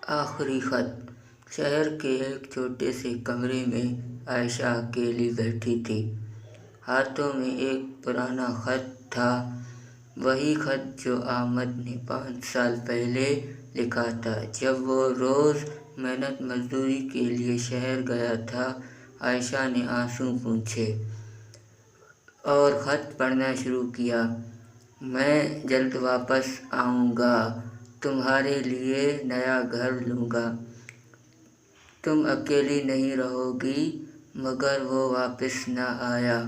آخری خط۔ شہر کے ایک چھوٹے سے کمرے میں عائشہ اکیلی بیٹھی تھی۔ ہاتھوں میں ایک پرانا خط تھا، وہی خط جو احمد نے 5 سال پہلے لکھا تھا جب وہ روز محنت مزدوری کے لیے شہر گیا تھا۔ عائشہ نے آنسو پوچھے اور خط پڑھنا شروع کیا۔ میں جلد واپس آؤں گا، تمہارے لیے نیا گھر لوں گا، تم اکیلی نہیں رہو گی۔ مگر وہ واپس نہ آیا۔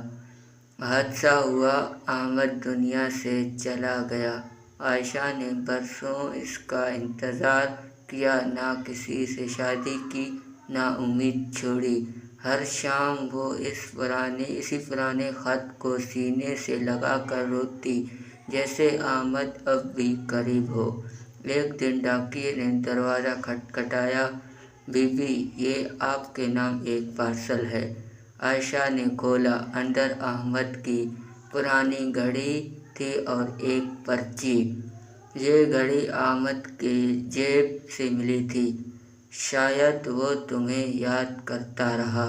حادثہ ہوا، احمد دنیا سے چلا گیا۔ عائشہ نے برسوں اس کا انتظار کیا، نہ کسی سے شادی کی، نہ امید چھوڑی۔ ہر شام وہ اسی پرانے خط کو سینے سے لگا کر روتی، جیسے احمد اب بھی قریب ہو۔ ایک دن ڈاکیے نے دروازہ کھٹکھٹایا۔ بی بی، یہ آپ کے نام ایک پارسل ہے۔ عائشہ نے کھولا۔ اندر احمد کی پرانی گھڑی تھی اور ایک پرچی۔ یہ گھڑی احمد کی جیب سے ملی تھی، شاید وہ تمہیں یاد کرتا رہا۔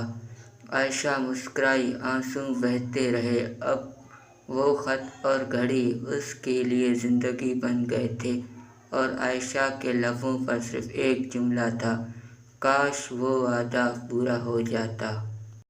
عائشہ مسکرائی، آنسو بہتے رہے۔ اب وہ خط اور گھڑی اس کے لیے زندگی بن گئے تھے، اور عائشہ کے لبوں پر صرف ایک جملہ تھا، کاش وہ وعدہ پورا ہو جاتا۔